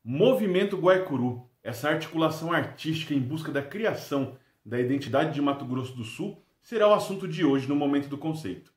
Movimento Guaicuru, essa articulação artística em busca da criação da identidade de Mato Grosso do Sul, será o assunto de hoje no Momento do Conceito.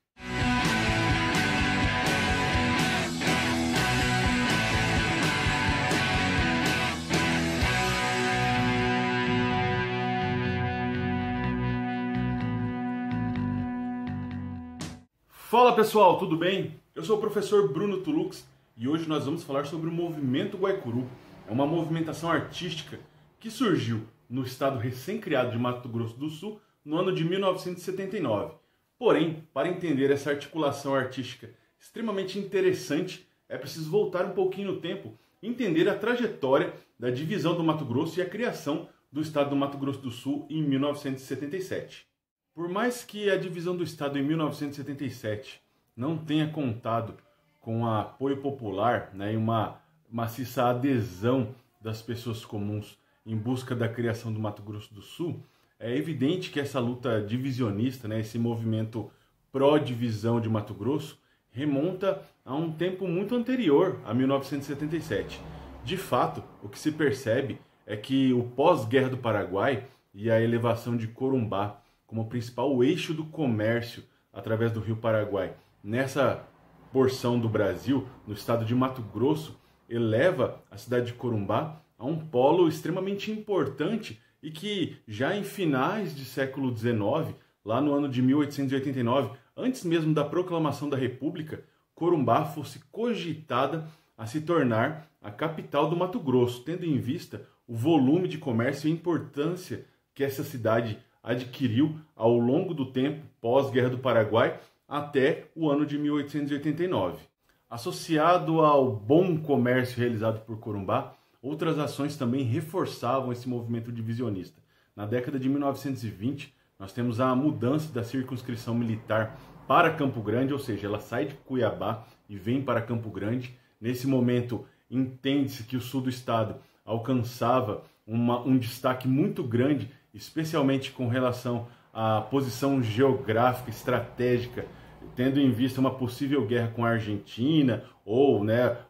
Fala pessoal, tudo bem? Eu sou o professor Bruno Tulux e hoje nós vamos falar sobre o Movimento Guaicuru. É uma movimentação artística que surgiu no estado recém-criado de Mato Grosso do Sul no ano de 1979. Porém, para entender essa articulação artística extremamente interessante, é preciso voltar um pouquinho no tempo e entender a trajetória da divisão do Mato Grosso e a criação do estado do Mato Grosso do Sul em 1977. Por mais que a divisão do estado em 1977 não tenha contado com apoio popular, e uma maciça adesão das pessoas comuns em busca da criação do Mato Grosso do Sul, é evidente que essa luta divisionista, esse movimento pró-divisão de Mato Grosso, remonta a um tempo muito anterior a 1977. De fato, o que se percebe é que o pós-Guerra do Paraguai e a elevação de Corumbá como principal eixo do comércio através do Rio Paraguai nessa porção do Brasil, no estado de Mato Grosso, eleva a cidade de Corumbá a um polo extremamente importante e que já em finais de século XIX, lá no ano de 1889, antes mesmo da proclamação da República, Corumbá fosse cogitada a se tornar a capital do Mato Grosso, tendo em vista o volume de comércio e a importância que essa cidade adquiriu ao longo do tempo pós-Guerra do Paraguai até o ano de 1889. Associado ao bom comércio realizado por Corumbá, outras ações também reforçavam esse movimento divisionista. Na década de 1920, nós temos a mudança da circunscrição militar para Campo Grande, ou seja, ela sai de Cuiabá e vem para Campo Grande. Nesse momento, entende-se que o sul do estado alcançava um destaque muito grande, especialmente com relação à posição geográfica, estratégica, tendo em vista uma possível guerra com a Argentina, ou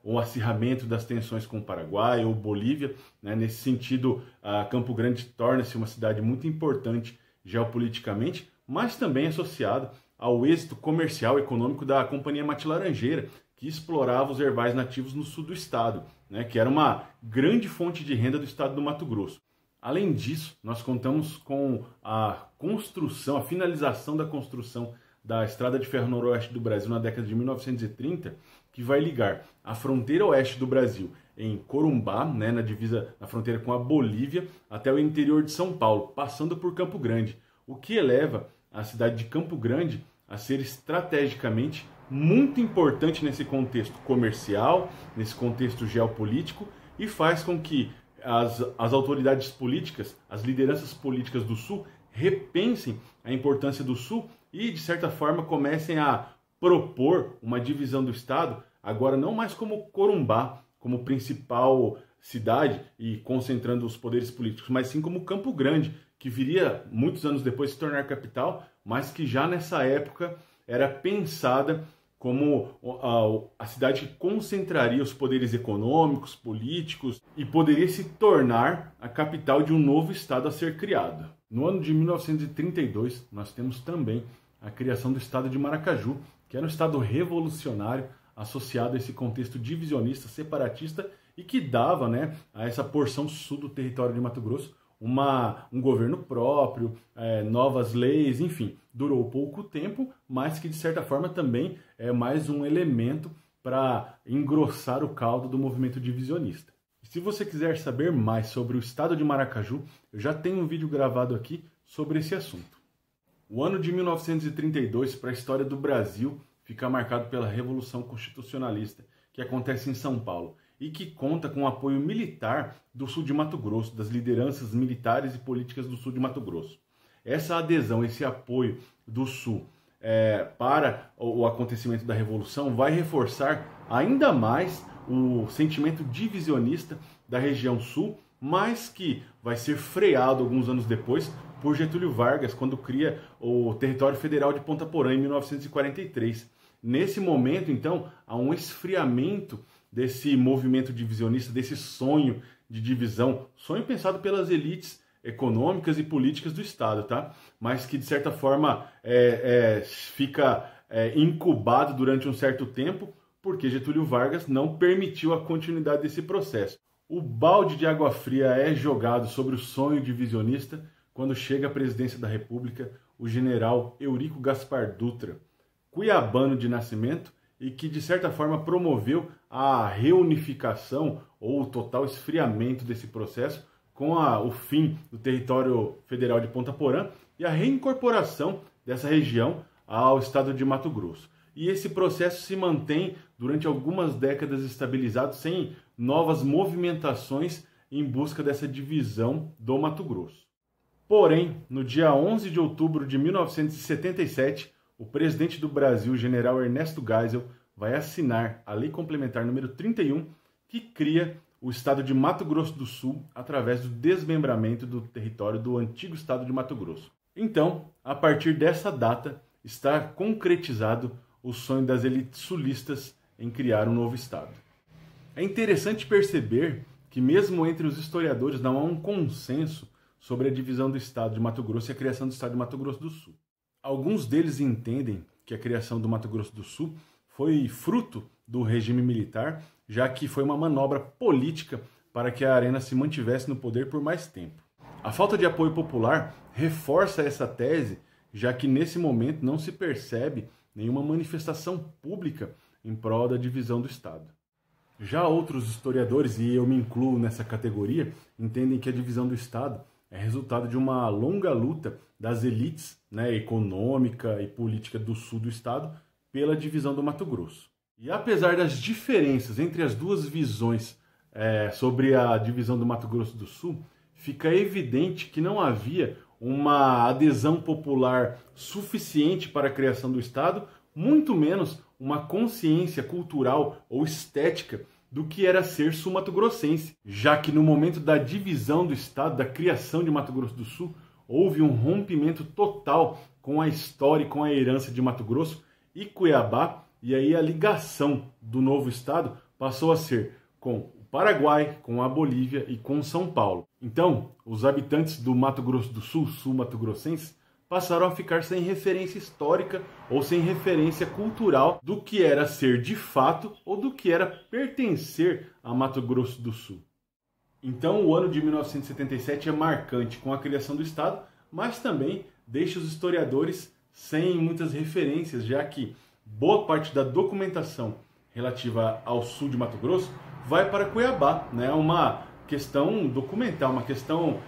o acirramento das tensões com o Paraguai ou Bolívia. Nesse sentido, Campo Grande torna-se uma cidade muito importante geopoliticamente, mas também associada ao êxito comercial e econômico da Companhia Mate Laranjeira, que explorava os ervais nativos no sul do estado, que era uma grande fonte de renda do estado do Mato Grosso. Além disso, nós contamos com a finalização da construção da Estrada de Ferro Noroeste do Brasil na década de 1930, que vai ligar a fronteira oeste do Brasil em Corumbá, na fronteira com a Bolívia, até o interior de São Paulo, passando por Campo Grande, o que eleva a cidade de Campo Grande a ser estrategicamente muito importante nesse contexto comercial, nesse contexto geopolítico, e faz com que as autoridades políticas, as lideranças políticas do Sul, repensem a importância do Sul e, de certa forma, comecem a propor uma divisão do Estado, agora não mais como Corumbá, como principal cidade e concentrando os poderes políticos, mas sim como Campo Grande, que viria muitos anos depois se tornar capital, mas que já nessa época era pensada como a cidade que concentraria os poderes econômicos, políticos e poderia se tornar a capital de um novo estado a ser criado. No ano de 1932, nós temos também a criação do estado de Maracaju, que era um estado revolucionário associado a esse contexto divisionista, separatista e que dava a essa porção sul do território de Mato Grosso um governo próprio, novas leis, enfim. Durou pouco tempo, mas que de certa forma também é mais um elemento para engrossar o caldo do movimento divisionista. E se você quiser saber mais sobre o estado de Maracaju, eu já tenho um vídeo gravado aqui sobre esse assunto. O ano de 1932 para a história do Brasil fica marcado pela Revolução Constitucionalista, que acontece em São Paulo, e que conta com o apoio militar do sul de Mato Grosso, das lideranças militares e políticas do sul de Mato Grosso. Essa adesão, esse apoio do sul para o acontecimento da Revolução vai reforçar ainda mais o sentimento divisionista da região sul, mas que vai ser freado alguns anos depois por Getúlio Vargas, quando cria o Território Federal de Ponta Porã em 1943. Nesse momento, então, há um esfriamento desse movimento divisionista, desse sonho de divisão, sonho pensado pelas elites econômicas e políticas do Estado, tá? Mas que de certa forma fica incubado durante um certo tempo, porque Getúlio Vargas não permitiu a continuidade desse processo. O balde de água fria é jogado sobre o sonho divisionista quando chega à presidência da República o general Eurico Gaspar Dutra, cuiabano de nascimento e que de certa forma promoveu a reunificação ou o total esfriamento desse processo com o fim do território federal de Ponta Porã e a reincorporação dessa região ao estado de Mato Grosso. E esse processo se mantém durante algumas décadas estabilizado, sem novas movimentações em busca dessa divisão do Mato Grosso. Porém, no dia 11 de outubro de 1977, o presidente do Brasil, general Ernesto Geisel, vai assinar a Lei Complementar número 31, que cria o estado de Mato Grosso do Sul através do desmembramento do território do antigo estado de Mato Grosso. Então, a partir dessa data, está concretizado o sonho das elites sulistas em criar um novo estado. É interessante perceber que mesmo entre os historiadores não há um consenso sobre a divisão do estado de Mato Grosso e a criação do estado de Mato Grosso do Sul. Alguns deles entendem que a criação do Mato Grosso do Sul foi fruto do regime militar, já que foi uma manobra política para que a Arena se mantivesse no poder por mais tempo. A falta de apoio popular reforça essa tese, já que nesse momento não se percebe nenhuma manifestação pública em prol da divisão do Estado. Já outros historiadores, e eu me incluo nessa categoria, entendem que a divisão do Estado é resultado de uma longa luta das elites, econômica e política do sul do Estado pela divisão do Mato Grosso. E apesar das diferenças entre as duas visões sobre a divisão do Mato Grosso do Sul, fica evidente que não havia uma adesão popular suficiente para a criação do Estado, muito menos uma consciência cultural ou estética do que era ser sul-mato-grossense, já que no momento da divisão do Estado, da criação de Mato Grosso do Sul, houve um rompimento total com a história e com a herança de Mato Grosso e Cuiabá, e aí a ligação do novo Estado passou a ser com o Paraguai, com a Bolívia e com São Paulo. Então, os habitantes do Mato Grosso do Sul, sul-mato-grossenses, passaram a ficar sem referência histórica ou sem referência cultural do que era ser de fato ou do que era pertencer a Mato Grosso do Sul. Então, o ano de 1977 é marcante com a criação do Estado, mas também deixa os historiadores sem muitas referências, já que boa parte da documentação relativa ao sul de Mato Grosso vai para Cuiabá, uma questão documental, uma questão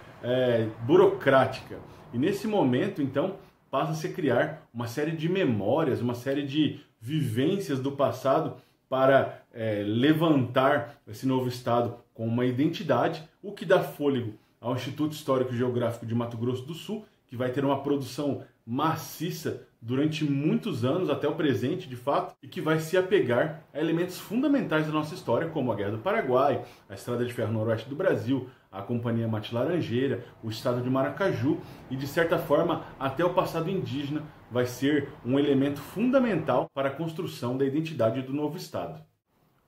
burocrática. E nesse momento, então, passa-se a criar uma série de memórias, uma série de vivências do passado para levantar esse novo Estado com uma identidade, o que dá fôlego ao Instituto Histórico e Geográfico de Mato Grosso do Sul, que vai ter uma produção maciça durante muitos anos, até o presente, de fato, e que vai se apegar a elementos fundamentais da nossa história, como a Guerra do Paraguai, a Estrada de Ferro Noroeste do Brasil, a Companhia Mate Laranjeira, o Estado de Maracaju, e de certa forma, até o passado indígena vai ser um elemento fundamental para a construção da identidade do novo Estado.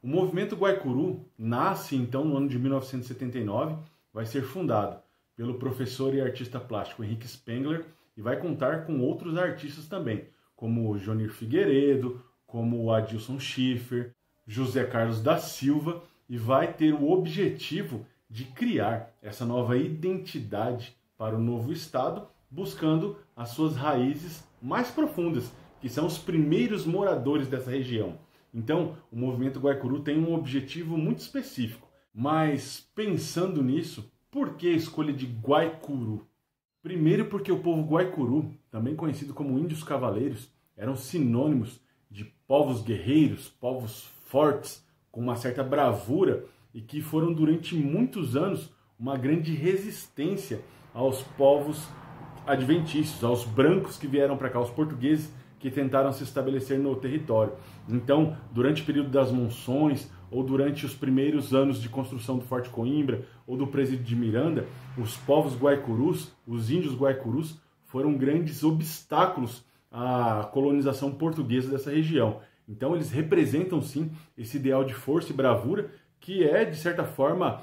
O movimento Guaicuru nasce, então, no ano de 1979, vai ser fundado pelo professor e artista plástico Henrique Spengler, e vai contar com outros artistas também, como o Jonir Figueiredo, como o Adilson Schiffer, José Carlos da Silva, e vai ter o objetivo de criar essa nova identidade para o novo Estado, buscando as suas raízes mais profundas, que são os primeiros moradores dessa região. Então, o movimento Guaicuru tem um objetivo muito específico, mas pensando nisso, por que a escolha de Guaicuru? Primeiro porque o povo Guaicuru, também conhecido como índios cavaleiros, eram sinônimos de povos guerreiros, povos fortes, com uma certa bravura e que foram durante muitos anos uma grande resistência aos povos adventícios, aos brancos que vieram para cá, aos portugueses que tentaram se estabelecer no território. Então, durante o período das monções, ou durante os primeiros anos de construção do Forte Coimbra ou do Presídio de Miranda, os povos guaicurus, os índios guaicurus, foram grandes obstáculos à colonização portuguesa dessa região. Então eles representam sim esse ideal de força e bravura que é, de certa forma,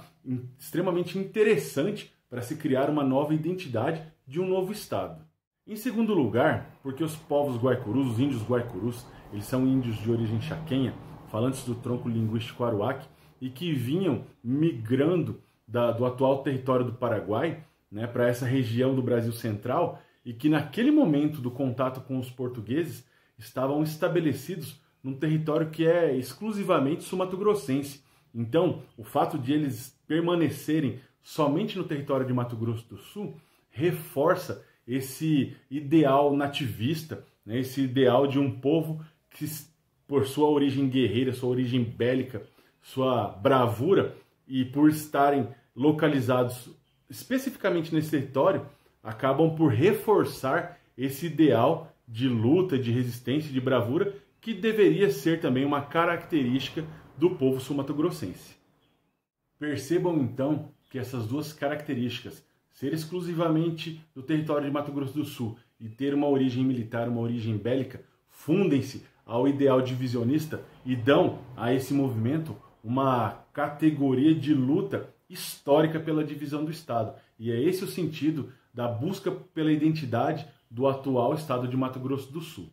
extremamente interessante para se criar uma nova identidade de um novo estado. Em segundo lugar, porque os povos guaicurus, os índios guaicurus, eles são índios de origem chaquenha, falantes do tronco linguístico aruac, e que vinham migrando do atual território do Paraguai, né, para essa região do Brasil Central, e que naquele momento do contato com os portugueses estavam estabelecidos num território que é exclusivamente sul-mato-grossense. Então, o fato de eles permanecerem somente no território de Mato Grosso do Sul reforça esse ideal nativista, né, esse ideal de um povo que, por sua origem guerreira, sua origem bélica, sua bravura, e por estarem localizados especificamente nesse território, acabam por reforçar esse ideal de luta, de resistência, de bravura, que deveria ser também uma característica do povo sul-mato-grossense. Percebam então que essas duas características, ser exclusivamente do território de Mato Grosso do Sul e ter uma origem militar, uma origem bélica, fundem-se ao ideal divisionista e dão a esse movimento uma categoria de luta histórica pela divisão do Estado. E é esse o sentido da busca pela identidade do atual Estado de Mato Grosso do Sul.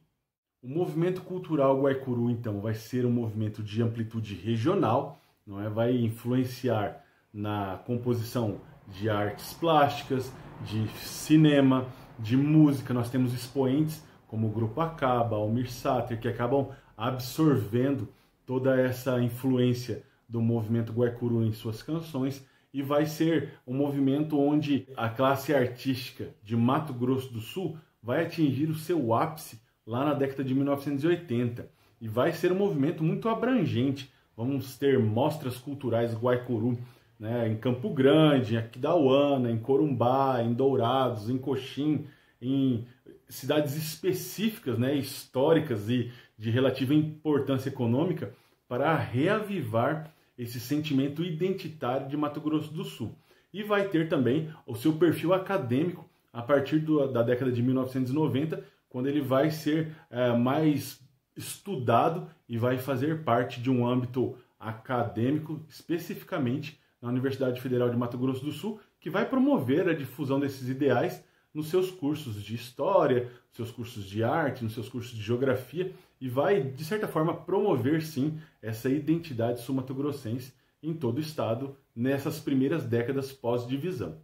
O movimento cultural guaicuru, então, vai ser um movimento de amplitude regional, não é? Vai influenciar na composição de artes plásticas, de cinema, de música. Nós temos expoentes como o Grupo Acaba, Almir Sater, que acabam absorvendo toda essa influência do movimento guaicuru em suas canções, e vai ser um movimento onde a classe artística de Mato Grosso do Sul vai atingir o seu ápice lá na década de 1980. E vai ser um movimento muito abrangente. Vamos ter mostras culturais guaicuru, né, em Campo Grande, em Aquidauana, em Corumbá, em Dourados, em Coxim, em cidades específicas, né, históricas e de relativa importância econômica, para reavivar esse sentimento identitário de Mato Grosso do Sul. E vai ter também o seu perfil acadêmico a partir da década de 1990, quando ele vai ser mais estudado e vai fazer parte de um âmbito acadêmico, especificamente na Universidade Federal de Mato Grosso do Sul, que vai promover a difusão desses ideais nos seus cursos de história, nos seus cursos de arte, nos seus cursos de geografia, e vai, de certa forma, promover, sim, essa identidade sul-mato-grossense em todo o estado nessas primeiras décadas pós-divisão.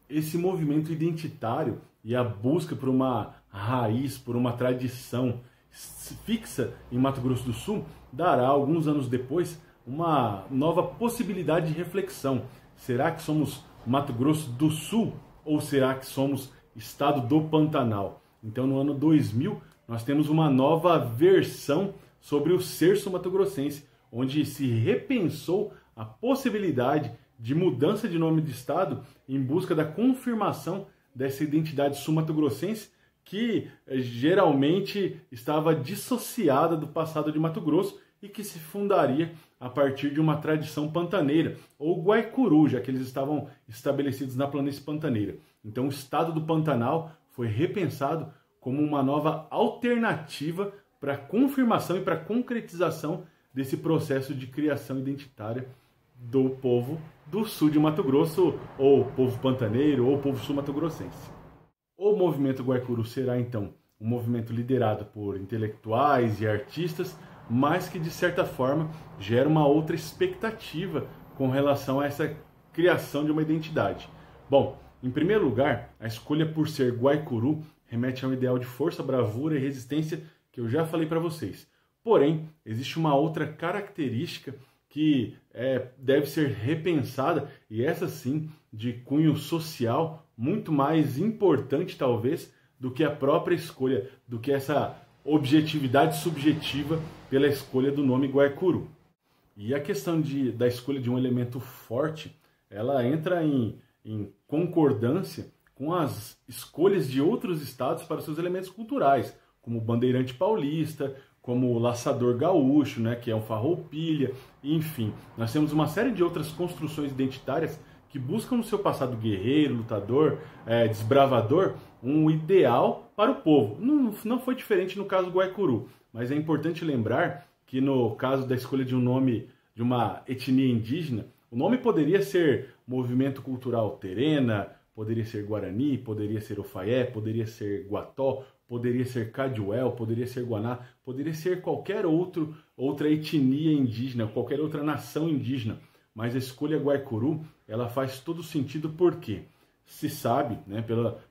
Esse movimento identitário e a busca por uma raiz, por uma tradição fixa em Mato Grosso do Sul, dará, alguns anos depois, uma nova possibilidade de reflexão. Será que somos Mato Grosso do Sul ou será que somos Estado do Pantanal? Então, no ano 2000, nós temos uma nova versão sobre o ser sul-mato-grossense, onde se repensou a possibilidade de mudança de nome de estado em busca da confirmação dessa identidade sul-mato-grossense que geralmente estava dissociada do passado de Mato Grosso e que se fundaria a partir de uma tradição pantaneira, ou guaicuru, já que eles estavam estabelecidos na planície pantaneira. Então o estado do Pantanal foi repensado como uma nova alternativa para a confirmação e para a concretização desse processo de criação identitária do povo do sul de Mato Grosso, ou povo pantaneiro, ou povo sul-mato-grossense. O movimento guaicuru será, então, um movimento liderado por intelectuais e artistas, mas que, de certa forma, gera uma outra expectativa com relação a essa criação de uma identidade. Bom, em primeiro lugar, a escolha por ser guaicuru remete a um ideal de força, bravura e resistência que eu já falei para vocês. Porém, existe uma outra característica que deve ser repensada, e essa sim, de cunho social, muito mais importante talvez do que a própria escolha, do que essa objetividade subjetiva pela escolha do nome guaicuru. E a questão da escolha de um elemento forte, ela entra em concordância com as escolhas de outros estados para seus elementos culturais, como o bandeirante paulista, como o laçador gaúcho, né, que é um farroupilha, enfim. Nós temos uma série de outras construções identitárias que buscam no seu passado guerreiro, lutador, desbravador, um ideal para o povo. Não foi diferente no caso do guaicuru. mas é importante lembrar que no caso da escolha de um nome de uma etnia indígena, o nome poderia ser Movimento Cultural Terena, poderia ser Guarani, poderia ser Ofaié, poderia ser Guató, poderia ser Caduel, poderia ser Guaná, poderia ser qualquer outra etnia indígena, qualquer outra nação indígena. Mas a escolha Guaicurú, ela faz todo sentido porque se sabe, né,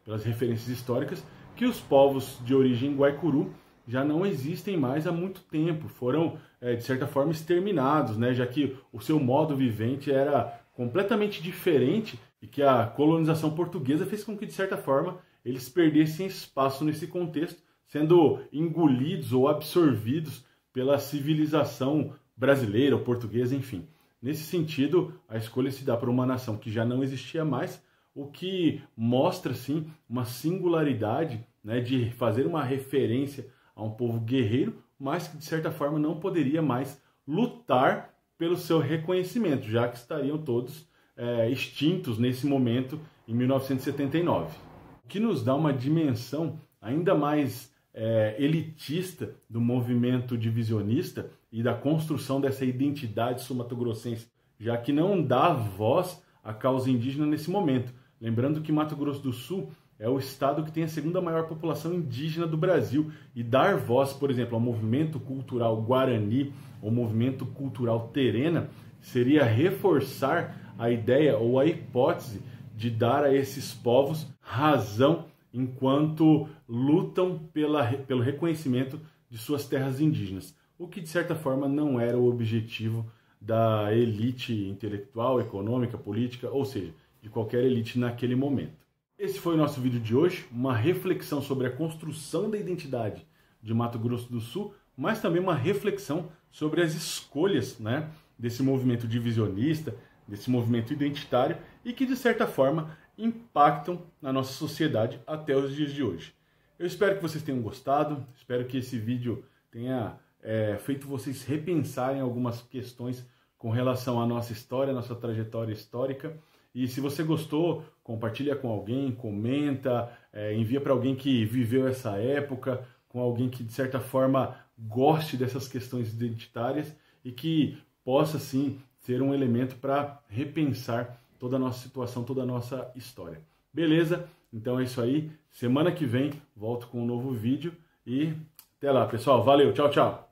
pelas referências históricas, que os povos de origem Guaicurú já não existem mais há muito tempo, foram, de certa forma, exterminados, né, já que o seu modo vivente era completamente diferente e que a colonização portuguesa fez com que, de certa forma, eles perdessem espaço nesse contexto, sendo engolidos ou absorvidos pela civilização brasileira ou portuguesa, enfim. Nesse sentido, a escolha se dá para uma nação que já não existia mais, o que mostra, sim, uma singularidade, né, de fazer uma referência a um povo guerreiro, mas que, de certa forma, não poderia mais lutar pelo seu reconhecimento, já que estariam todos extintos nesse momento, em 1979. O que nos dá uma dimensão ainda mais elitista do movimento divisionista e da construção dessa identidade sul-mato-grossense, já que não dá voz à causa indígena nesse momento. Lembrando que Mato Grosso do Sul é o estado que tem a segunda maior população indígena do Brasil, e dar voz, por exemplo, ao movimento cultural Guarani ou movimento cultural Terena seria reforçar a ideia ou a hipótese de dar a esses povos razão enquanto lutam pelo reconhecimento de suas terras indígenas, o que de certa forma não era o objetivo da elite intelectual, econômica, política, ou seja, de qualquer elite naquele momento. Esse foi o nosso vídeo de hoje, uma reflexão sobre a construção da identidade de Mato Grosso do Sul, mas também uma reflexão sobre as escolhas, né, desse movimento divisionista, desse movimento identitário e que, de certa forma, impactam na nossa sociedade até os dias de hoje. Eu espero que vocês tenham gostado, espero que esse vídeo tenha feito vocês repensarem algumas questões com relação à nossa história, à nossa trajetória histórica. E se você gostou, compartilha com alguém, comenta, envia para alguém que viveu essa época, com alguém que, de certa forma, goste dessas questões identitárias e que possa, sim, ser um elemento para repensar toda a nossa situação, toda a nossa história. Beleza? Então é isso aí. Semana que vem volto com um novo vídeo e até lá, pessoal. Valeu, tchau, tchau!